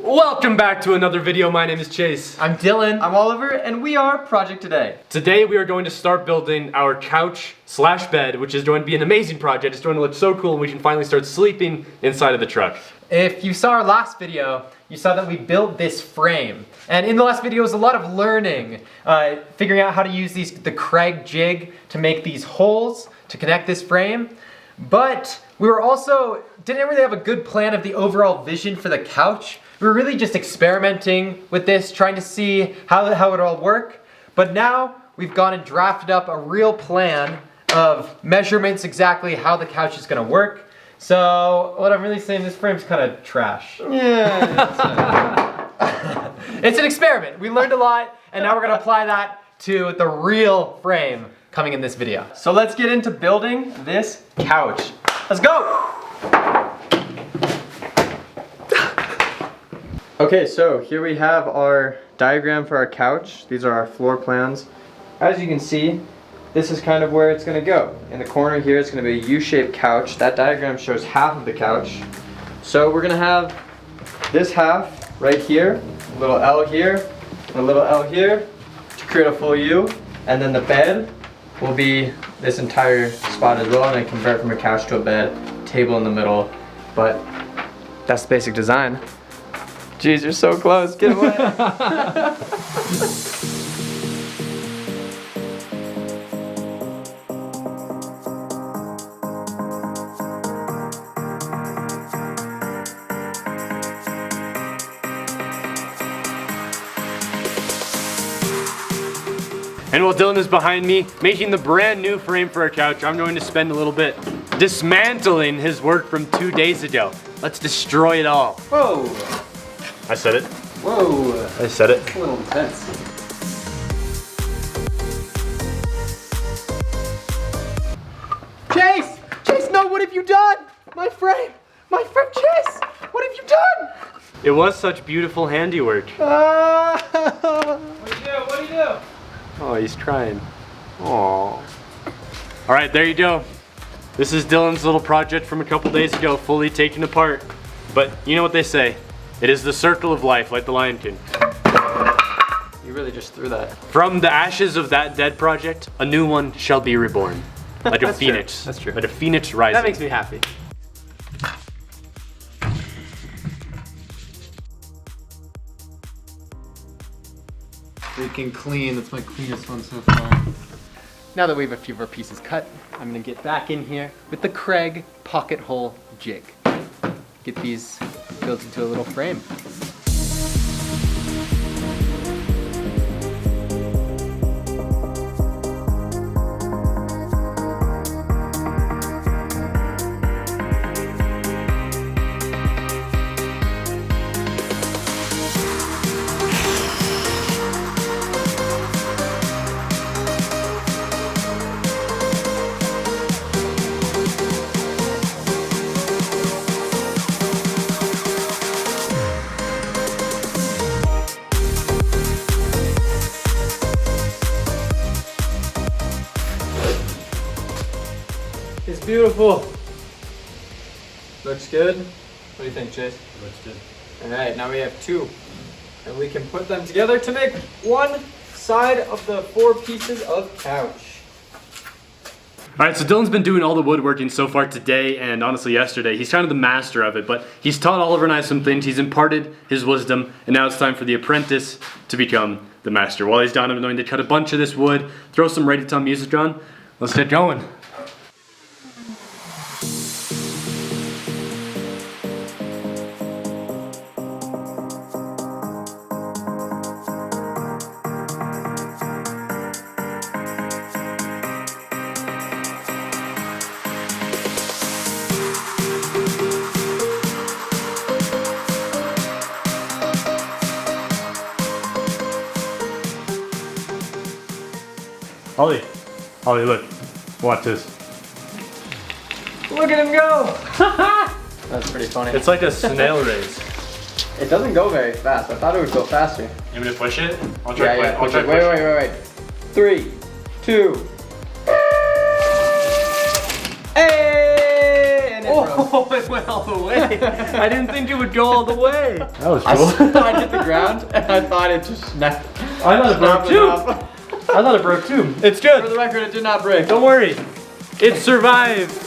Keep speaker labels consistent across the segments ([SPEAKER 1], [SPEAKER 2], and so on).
[SPEAKER 1] Welcome back to another video. My name is Chase.
[SPEAKER 2] I'm Dylan.
[SPEAKER 3] I'm Oliver, and we are Project Today.
[SPEAKER 1] Today we are going to start building our couch slash bed, which is going to be an amazing project. It's going to look so cool and we can finally start sleeping inside of the truck.
[SPEAKER 2] If you saw our last video, you saw that we built this frame. And in the last video was a lot of learning, figuring out how to use the Kreg jig to make these holes to connect this frame. But we were also, didn't really have a good plan of the overall vision for the couch. We were really just experimenting with this, trying to see how it all work. But now we've gone and drafted up a real plan of measurements, exactly how the couch is gonna work. So what I'm really saying, this frame's kind of trash.
[SPEAKER 3] Yeah.
[SPEAKER 2] It's an experiment. We learned a lot, and now we're gonna apply that to the real frame coming in this video.
[SPEAKER 3] So let's get into building this couch. Let's go! Okay, so here we have our diagram for our couch. These are our floor plans. As you can see, this is kind of where it's gonna go. In the corner here, it's gonna be a U-shaped couch. That diagram shows half of the couch. So we're gonna have this half right here, a little L here, and a little L here to create a full U. And then the bed will be this entire spot as well, and then convert from a couch to a bed, table in the middle. But that's the basic design. Jeez, you're so close, get away.
[SPEAKER 1] And while Dylan is behind me, making the brand new frame for our couch, I'm going to spend a little bit dismantling his work from 2 days ago. Let's destroy it all.
[SPEAKER 3] Whoa.
[SPEAKER 1] I said it.
[SPEAKER 3] Whoa.
[SPEAKER 1] I said it.
[SPEAKER 3] It's a little intense.
[SPEAKER 2] Chase! Chase, no, what have you done? My frame! My frame, Chase! What have you done?
[SPEAKER 1] It was such beautiful handiwork.
[SPEAKER 2] What do you do? What do you do?
[SPEAKER 1] Oh, he's trying. Aww. All right, there you go. This is Dylan's little project from a couple days ago, fully taken apart. But you know what they say, it is the circle of life, like the Lion King.
[SPEAKER 3] You really just threw that.
[SPEAKER 1] From the ashes of that dead project, a new one shall be reborn. Like a
[SPEAKER 3] That's
[SPEAKER 1] phoenix.
[SPEAKER 3] true. That's true.
[SPEAKER 1] Like a phoenix rising.
[SPEAKER 2] That makes me happy. Freaking clean, that's my cleanest one so far. Now that we have a few of our pieces cut, I'm gonna get back in here with the Kreg Pocket Hole Jig. Get these built into a little frame.
[SPEAKER 3] It's beautiful. Looks good. What do you think, Chase?
[SPEAKER 1] Looks good.
[SPEAKER 3] Alright, now we have two. And we can put them together to make one side of the 4 pieces of couch.
[SPEAKER 1] All right, so Dylan's been doing all the woodworking so far today and honestly yesterday. He's kind of the master of it, but he's taught Oliver and I some things. He's imparted his wisdom, and now it's time for the apprentice to become the master. While he's down, I'm going to cut a bunch of this wood, throw some reggaeton music on. Let's get going. Ollie, look. Watch this.
[SPEAKER 3] Look at him go! That's pretty funny.
[SPEAKER 1] It's like a snail race.
[SPEAKER 3] It doesn't go very fast. I thought it would go faster.
[SPEAKER 1] You want me to push it? I'll
[SPEAKER 3] Yeah, yeah.
[SPEAKER 1] I'll try to
[SPEAKER 3] Wait. 3, 2. Hey! And it broke.
[SPEAKER 1] Oh, it went all the way. I didn't think it would go all the way. That was
[SPEAKER 3] I
[SPEAKER 1] cool.
[SPEAKER 3] saw it hit the ground and I thought it just snapped.
[SPEAKER 1] I thought it broke too. I thought it broke too. It's good.
[SPEAKER 3] For the record, it did not break.
[SPEAKER 1] Don't worry. It survived.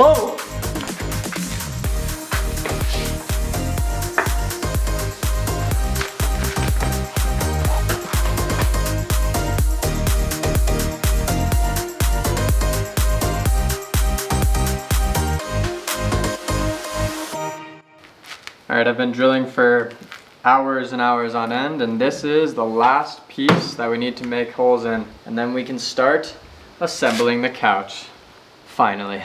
[SPEAKER 1] Oh!
[SPEAKER 3] Alright, I've been drilling for hours and hours on end, and this is the last piece that we need to make holes in. And then we can start assembling the couch. Finally.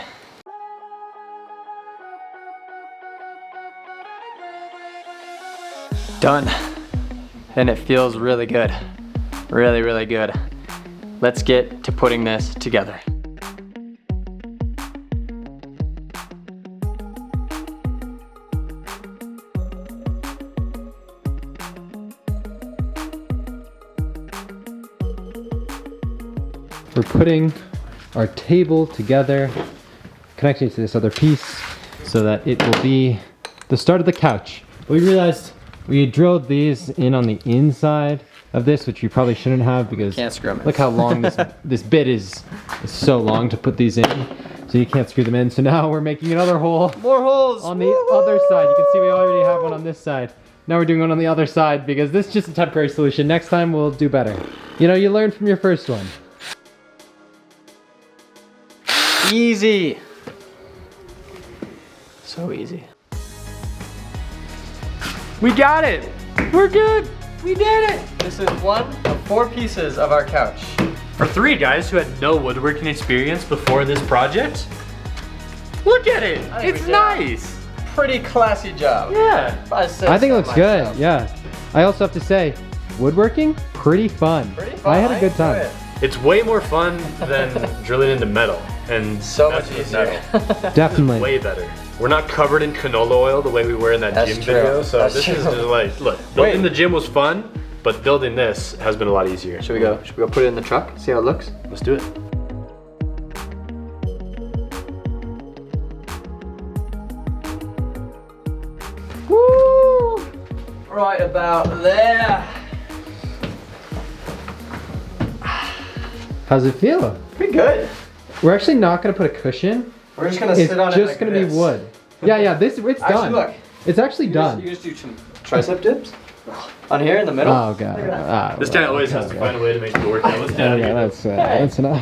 [SPEAKER 3] Done. And it feels really good. Really, really good. Let's get to putting this together.
[SPEAKER 2] We're putting our table together, connecting it to this other piece so that it will be the start of the couch. We realized we drilled these in on the inside of this, which you probably shouldn't have because
[SPEAKER 3] Can't screw 'em in.
[SPEAKER 2] look how long this bit is. It's so long to put these in, so you can't screw them in. So now we're making another hole.
[SPEAKER 3] More holes!
[SPEAKER 2] On the other side. You can see we already have one on this side. Now we're doing one on the other side because this is just a temporary solution. Next time we'll do better. You know, you learn from your first one.
[SPEAKER 3] Easy. So easy.
[SPEAKER 1] We got it. We're good. We did it.
[SPEAKER 3] This is one of 4 pieces of our couch.
[SPEAKER 1] For 3 guys who had no woodworking experience before this project, look at it.
[SPEAKER 3] I think
[SPEAKER 1] It's
[SPEAKER 3] we did.
[SPEAKER 1] nice.
[SPEAKER 3] Pretty classy job.
[SPEAKER 1] Yeah.
[SPEAKER 2] I think it looks good, yeah. I also have to say, woodworking, pretty fun.
[SPEAKER 3] Pretty fun.
[SPEAKER 2] I had a good
[SPEAKER 3] enjoy
[SPEAKER 2] time.
[SPEAKER 3] it.
[SPEAKER 1] It's way more fun than drilling into metal. And
[SPEAKER 3] So much
[SPEAKER 1] messing with
[SPEAKER 3] easier.
[SPEAKER 1] metal.
[SPEAKER 2] Definitely.
[SPEAKER 1] Way better. We're not covered in canola oil the way we were in that
[SPEAKER 3] That's
[SPEAKER 1] gym
[SPEAKER 3] true.
[SPEAKER 1] video. So
[SPEAKER 3] That's
[SPEAKER 1] this is
[SPEAKER 3] true.
[SPEAKER 1] just like, look, building the gym was fun, but building this has been a lot easier.
[SPEAKER 3] Should we go put it in the truck? See how it looks?
[SPEAKER 1] Let's do it.
[SPEAKER 3] Woo! Right about there.
[SPEAKER 2] How's it feel?
[SPEAKER 3] Pretty good.
[SPEAKER 2] We're actually not gonna put a cushion.
[SPEAKER 3] We're just gonna
[SPEAKER 2] It's
[SPEAKER 3] sit on it
[SPEAKER 2] just
[SPEAKER 3] like
[SPEAKER 2] gonna
[SPEAKER 3] this.
[SPEAKER 2] be wood. Yeah, it's
[SPEAKER 3] Actually,
[SPEAKER 2] done.
[SPEAKER 3] look.
[SPEAKER 2] It's actually done.
[SPEAKER 3] You just do some tricep dips on here in the middle.
[SPEAKER 2] Oh god.
[SPEAKER 1] This guy always has to find a way to make it work out. Let's get out of here.
[SPEAKER 2] That's enough.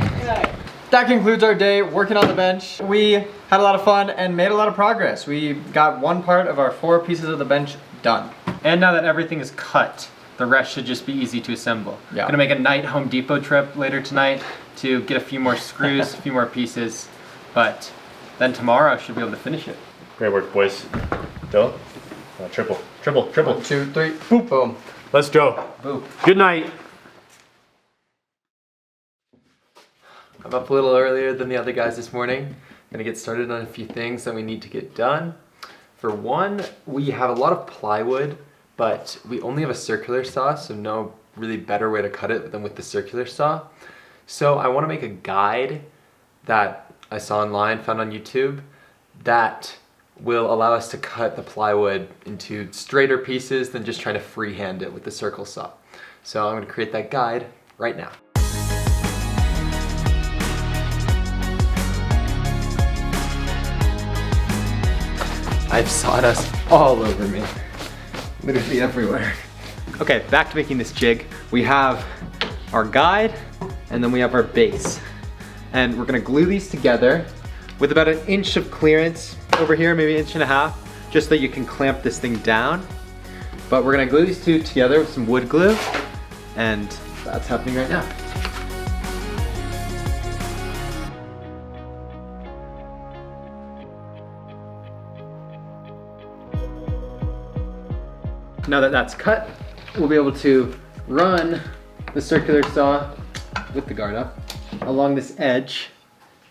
[SPEAKER 3] That concludes our day working on the bench. We had a lot of fun and made a lot of progress. We got one part of our 4 pieces of the bench done.
[SPEAKER 2] And now that everything is cut, the rest should just be easy to assemble.
[SPEAKER 3] Yeah.
[SPEAKER 2] Gonna make a night Home Depot trip later tonight to get a few more screws, a few more pieces, but then tomorrow I should be able to finish it.
[SPEAKER 1] Great work, boys. Dylan? Triple.
[SPEAKER 3] 1, 2, 3, boop, boom.
[SPEAKER 1] Let's go.
[SPEAKER 2] Boop.
[SPEAKER 1] Good night.
[SPEAKER 3] I'm up a little earlier than the other guys this morning. Gonna get started on a few things that we need to get done. For one, we have a lot of plywood, but we only have a circular saw, so no really better way to cut it than with the circular saw. So I want to make a guide that I saw online, found on YouTube, that will allow us to cut the plywood into straighter pieces than just trying to freehand it with the circle saw. So I'm going to create that guide right now. I have sawdust all over me. Literally everywhere. Okay, back to making this jig. We have our guide and then we have our base. And we're gonna glue these together with about 1 inch of clearance over here, maybe 1.5 inches, just so you can clamp this thing down. But we're gonna glue these 2 together with some wood glue, and that's happening right now.
[SPEAKER 2] Now that that's cut, we'll be able to run the circular saw with the guard up along this edge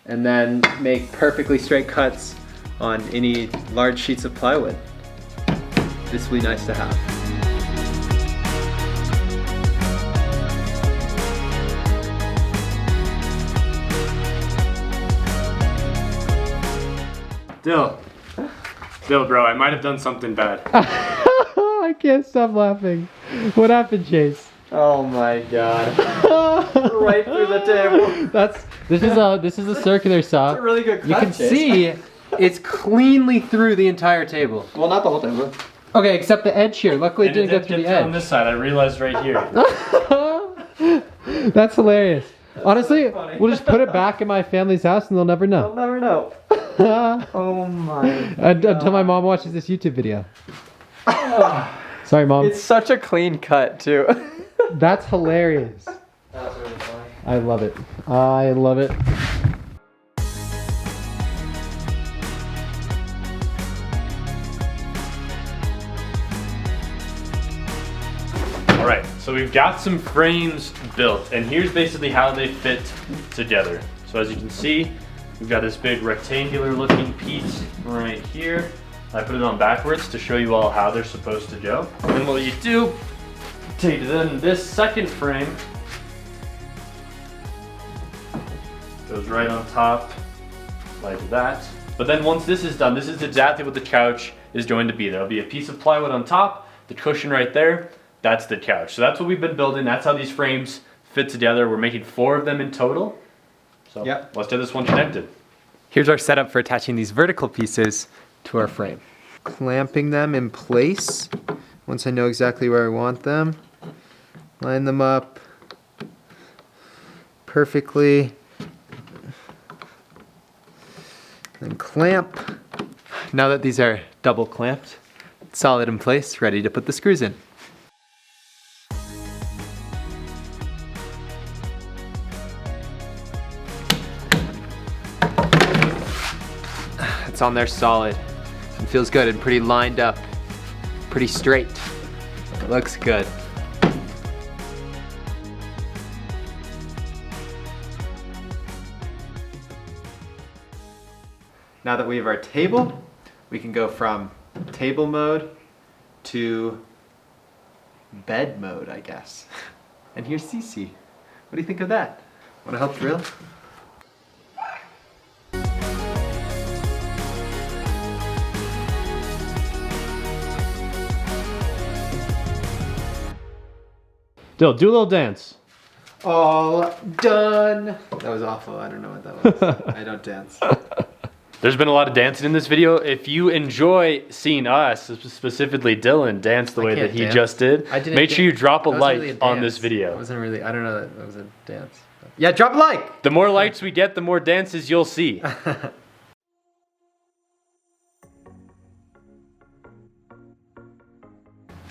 [SPEAKER 2] and then make perfectly straight cuts on any large sheets of plywood. This will be nice to have.
[SPEAKER 1] Dill, bro, I might have done something bad.
[SPEAKER 2] I can't stop laughing. What happened, Chase?
[SPEAKER 3] Oh my god. Right through the table.
[SPEAKER 2] This is a circular saw.
[SPEAKER 3] That's a really good cut,
[SPEAKER 2] You can
[SPEAKER 3] Chase.
[SPEAKER 2] see it's cleanly through the entire table.
[SPEAKER 3] Well, not the whole table.
[SPEAKER 2] Okay, except the edge here. Luckily it
[SPEAKER 1] And
[SPEAKER 2] didn't go through the edge.
[SPEAKER 1] on this side, I realized right here.
[SPEAKER 2] That's hilarious. Honestly,
[SPEAKER 3] funny.
[SPEAKER 2] we'll just put it back in my family's house and they'll never
[SPEAKER 3] I'll
[SPEAKER 2] know.
[SPEAKER 3] never know. Oh my.
[SPEAKER 2] Until my mom watches this YouTube video. Sorry, Mom.
[SPEAKER 3] It's such a clean cut, too.
[SPEAKER 2] That's hilarious.
[SPEAKER 3] That's really funny.
[SPEAKER 2] I love it. I love it.
[SPEAKER 1] All right, so we've got some frames built, and here's basically how they fit together. So as you can see, we've got this big rectangular looking piece right here. I put it on backwards to show you all how they're supposed to go. And what you do, take then this second frame, goes right on top like that. But then once this is done, this is exactly what the couch is going to be. There'll be a piece of plywood on top, the cushion right there. That's the couch. So that's what we've been building. That's how these frames fit together. We're making 4 of them in total. So
[SPEAKER 2] Yep.
[SPEAKER 1] Let's get this one connected.
[SPEAKER 2] Here's our setup for attaching these vertical pieces to our frame. Clamping them in place. Once I know exactly where I want them, line them up perfectly. Then clamp. Now that these are double clamped, solid in place, ready to put the screws in. It's on there solid. It feels good and pretty lined up, pretty straight. It looks good. Now that we have our table, we can go from table mode to bed mode, I guess. And here's Cece. What do you think of that? Want to help drill?
[SPEAKER 1] Dill, do a little dance.
[SPEAKER 2] All done. That was awful. I don't know what that was. I don't dance.
[SPEAKER 1] There's been a lot of dancing in this video. If you enjoy seeing us, specifically Dylan, dance the way that
[SPEAKER 2] can't
[SPEAKER 1] he
[SPEAKER 2] dance.
[SPEAKER 1] just did,
[SPEAKER 2] I didn't
[SPEAKER 1] make sure you drop a
[SPEAKER 2] That wasn't
[SPEAKER 1] like
[SPEAKER 2] really a
[SPEAKER 1] on
[SPEAKER 2] dance.
[SPEAKER 1] this video.
[SPEAKER 2] That wasn't really, I don't know that was a dance. Yeah, drop a like!
[SPEAKER 1] The more likes we get, the more dances you'll see.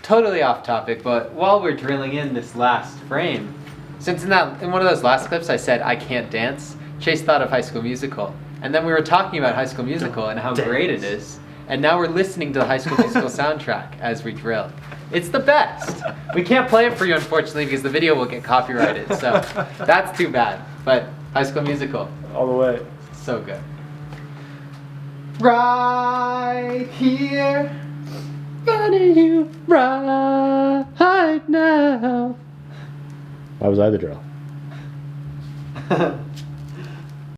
[SPEAKER 2] Totally off topic, but while we're drilling in this last frame, since in one of those last clips I said I can't dance, Chase thought of High School Musical. And then we were talking about High School Musical and how great it is. And now we're listening to the High School Musical soundtrack as we drill. It's the best. We can't play it for you, unfortunately, because the video will get copyrighted. So that's too bad. But High School Musical,
[SPEAKER 1] All the way.
[SPEAKER 2] so good. Right here, finding you right now.
[SPEAKER 1] Why was I the drill?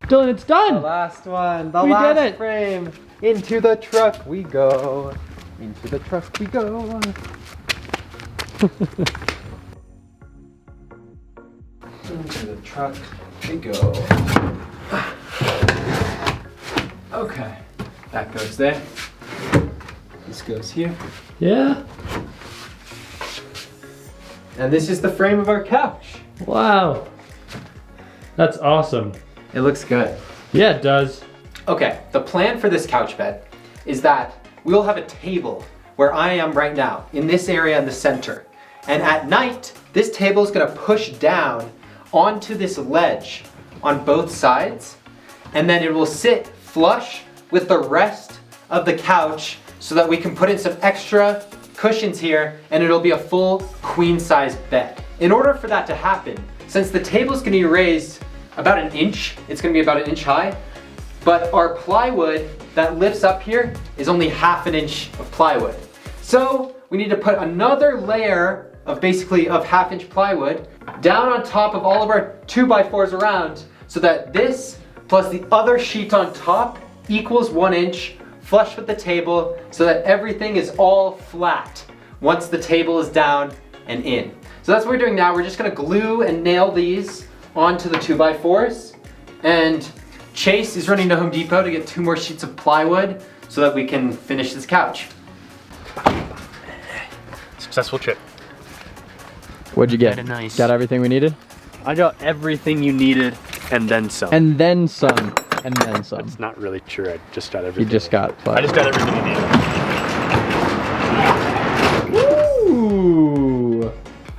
[SPEAKER 2] Dylan, it's done!
[SPEAKER 3] The last one. The
[SPEAKER 2] We did
[SPEAKER 3] last
[SPEAKER 2] it.
[SPEAKER 3] frame. Into the truck we go. Into the truck we go. Into the truck we go.
[SPEAKER 2] Okay, that goes there. This goes here.
[SPEAKER 1] Yeah.
[SPEAKER 2] And this is the frame of our couch.
[SPEAKER 1] Wow. That's awesome.
[SPEAKER 2] It looks good.
[SPEAKER 1] Yeah, it does.
[SPEAKER 2] Okay, the plan for this couch bed is that we'll have a table where I am right now, in this area in the center. And at night, this table is gonna push down onto this ledge on both sides, and then it will sit flush with the rest of the couch so that we can put in some extra cushions here, and it'll be a full queen size bed. In order for that to happen, since the table's gonna be raised about an inch, it's gonna be about an inch high, but our plywood that lifts up here is only half an inch of plywood. So we need to put another layer of basically of half-inch plywood down on top of all of our 2x4s around, so that this plus the other sheet on top equals 1 inch, flush with the table, so that everything is all flat once the table is down and in. So that's what we're doing now. We're just gonna glue and nail these onto the 2x4s, and Chase is running to Home Depot to get 2 more sheets of plywood so that we can finish this couch.
[SPEAKER 1] Successful trip.
[SPEAKER 3] What'd you get?
[SPEAKER 1] Kinda nice.
[SPEAKER 3] Got everything we needed?
[SPEAKER 1] I got everything you needed and then some.
[SPEAKER 3] And then some. And then some.
[SPEAKER 1] It's not really true. I just got everything.
[SPEAKER 3] You just got
[SPEAKER 1] I just got everything you needed.
[SPEAKER 2] Ooh!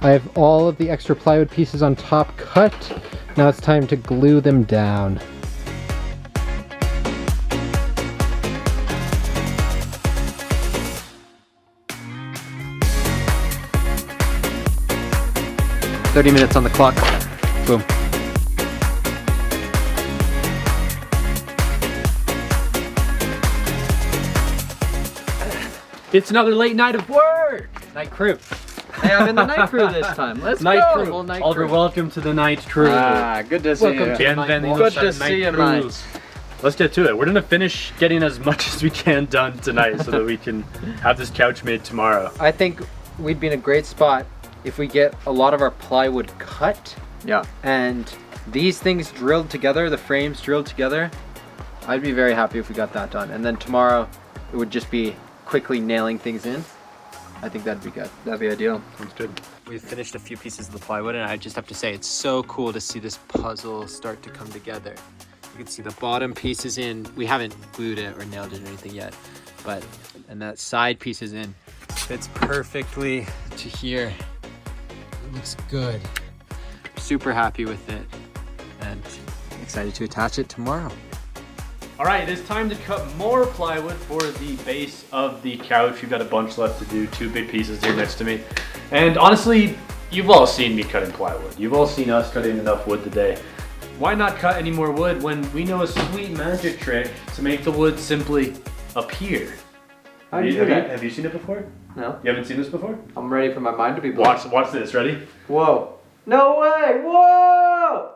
[SPEAKER 2] I have all of the extra plywood pieces on top cut. Now it's time to glue them down. "30 minutes on the clock." Boom.
[SPEAKER 1] It's another late night of work.
[SPEAKER 2] Night crew.
[SPEAKER 3] Hey, I'm in the night crew this time. Let's
[SPEAKER 1] Night
[SPEAKER 3] go.
[SPEAKER 1] crew.
[SPEAKER 3] Full night
[SPEAKER 1] Oliver,
[SPEAKER 3] crew.
[SPEAKER 1] welcome to the night crew.
[SPEAKER 3] Good to see
[SPEAKER 2] Welcome
[SPEAKER 3] you.
[SPEAKER 2] to-
[SPEAKER 1] Bienvenidos
[SPEAKER 3] Good to
[SPEAKER 1] al
[SPEAKER 3] see you,
[SPEAKER 1] Night
[SPEAKER 3] mate.
[SPEAKER 1] Crew. Let's get to it. We're gonna finish getting as much as we can done tonight so that we can have this couch made tomorrow.
[SPEAKER 2] I think we'd be in a great spot if we get a lot of our plywood cut
[SPEAKER 3] Yeah.
[SPEAKER 2] and these things drilled together, the frames drilled together. I'd be very happy if we got that done. And then tomorrow it would just be quickly nailing things in. I think that'd be good. That'd be ideal.
[SPEAKER 1] Sounds good.
[SPEAKER 2] We've finished a few pieces of the plywood, and I just have to say it's so cool to see this puzzle start to come together. You can see the bottom piece is in. We haven't glued it or nailed it or anything yet, and that side piece is in. Fits perfectly to here. It looks good. Super happy with it, and excited to attach it tomorrow.
[SPEAKER 1] All right, it's time to cut more plywood for the base of the couch. We've got a bunch left to do, 2 big pieces here next to me. And honestly, you've all seen me cutting plywood. You've all seen us cutting enough wood today. Why not cut any more wood when we know a sweet magic trick to make the wood simply appear?
[SPEAKER 3] How do you do that?
[SPEAKER 1] Have you seen it before?
[SPEAKER 3] No.
[SPEAKER 1] You haven't seen this before?
[SPEAKER 3] I'm ready for my mind to be blown.
[SPEAKER 1] Watch this, ready?
[SPEAKER 3] Whoa. No way! Whoa!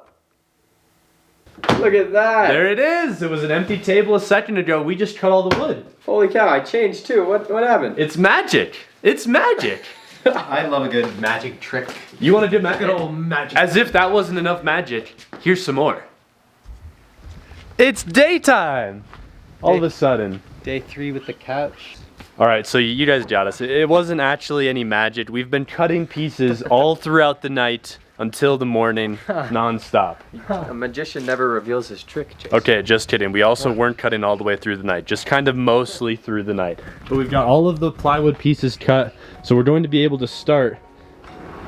[SPEAKER 3] Look at that!
[SPEAKER 1] There it is! It was an empty table a second ago. We just cut all the wood.
[SPEAKER 3] Holy cow! I changed too. What happened?
[SPEAKER 1] It's magic. It's magic.
[SPEAKER 2] I love a good magic trick.
[SPEAKER 1] You want to do magic?
[SPEAKER 2] Good old magic.
[SPEAKER 1] As if that wasn't enough magic, here's some more. It's daytime! All of a sudden.
[SPEAKER 2] Day 3 with the couch.
[SPEAKER 1] All right, so you guys got us. It wasn't actually any magic. We've been cutting pieces all throughout the night until the morning, non-stop.
[SPEAKER 3] A magician never reveals his trick, Chase.
[SPEAKER 1] Okay, just kidding. We also weren't cutting all the way through the night, just kind of mostly through the night. But we've got all of the plywood pieces cut, so we're going to be able to start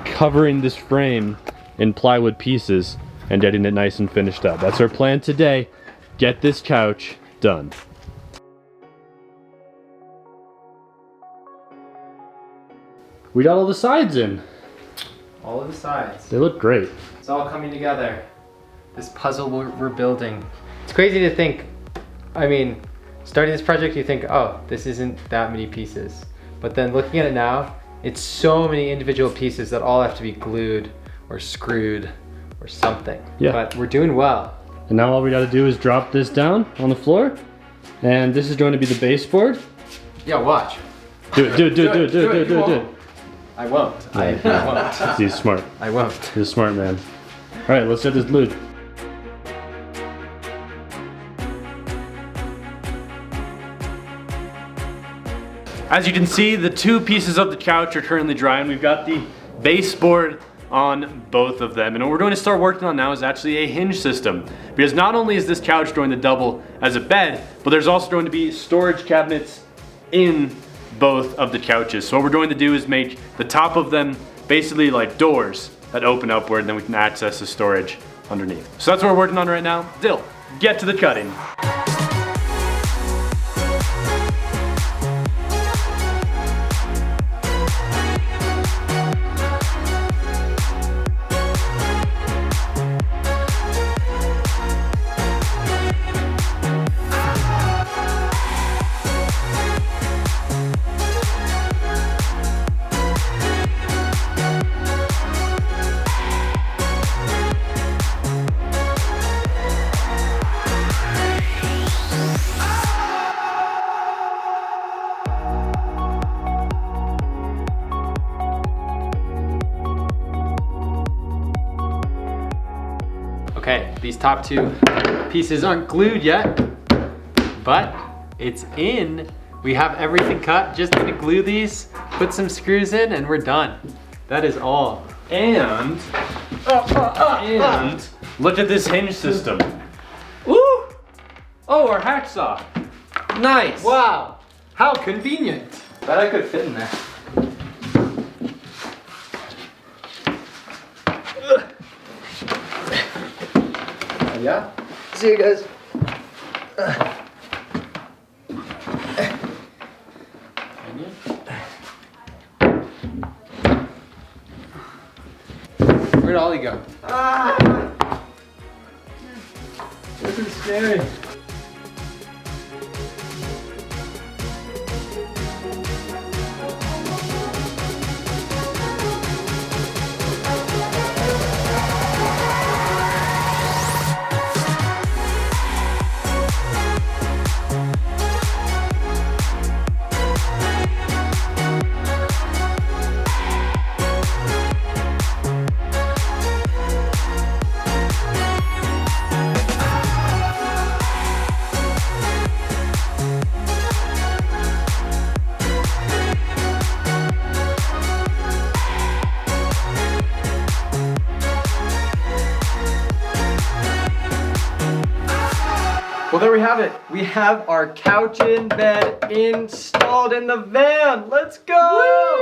[SPEAKER 1] covering this frame in plywood pieces and getting it nice and finished up. That's our plan today. Get this couch done. We got all the sides in.
[SPEAKER 2] All of the sides.
[SPEAKER 1] They look great.
[SPEAKER 2] It's all coming together. This puzzle we're building. It's crazy to think, I mean, starting this project you think, oh, this isn't that many pieces. But then looking at it now, it's so many individual pieces that all have to be glued or screwed or something.
[SPEAKER 1] Yeah.
[SPEAKER 2] But we're doing well.
[SPEAKER 1] And now all we gotta do is drop this down on the floor. And this is going to be the baseboard.
[SPEAKER 2] Yeah, watch.
[SPEAKER 1] Do it.
[SPEAKER 2] I won't. I won't.
[SPEAKER 1] He's smart.
[SPEAKER 2] I won't.
[SPEAKER 1] He's a smart man. All right, let's get this glued. As you can see, the 2 pieces of the couch are currently drying. We've got the baseboard on both of them. And what we're going to start working on now is actually a hinge system. Because not only is this couch going to double as a bed, but there's also going to be storage cabinets in both of the couches. So what we're going to do is make the top of them basically like doors that open upward, and then we can access the storage underneath. So that's what we're working on right now. Dill, get to the cutting.
[SPEAKER 2] Okay, these top two pieces aren't glued yet, but it's in. We have everything cut, just need to glue these, put some screws in, and we're done. That is all.
[SPEAKER 1] And look at this hinge system. Woo! Oh, our hacksaw. Nice.
[SPEAKER 2] Wow, how convenient.
[SPEAKER 3] Bet I could fit in there.
[SPEAKER 2] Yeah?
[SPEAKER 3] See you guys.
[SPEAKER 2] Where'd Ollie go?
[SPEAKER 3] This is scary. Well, there we have it. We have our couch in bed installed in the van. Let's go!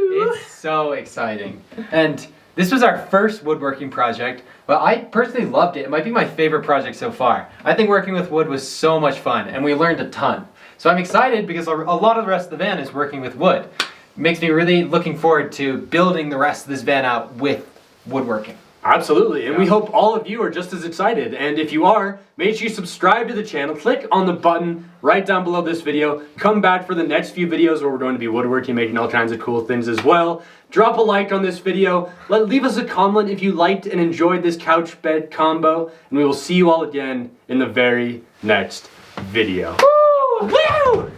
[SPEAKER 2] It's so exciting. And this was our first woodworking project, but I personally loved it. It might be my favorite project so far. I think working with wood was so much fun, and we learned a ton. So I'm excited because a lot of the rest of the van is working with wood. It makes me really looking forward to building the rest of this van out with woodworking.
[SPEAKER 1] Absolutely, and we hope all of you are just as excited. And if you are, make sure you subscribe to the channel, click on the button right down below this video, come back for the next few videos where we're going to be woodworking, making all kinds of cool things as well. Drop a like on this video, leave us a comment if you liked and enjoyed this couch bed combo, and we will see you all again in the very next video.
[SPEAKER 2] Woo! Woo!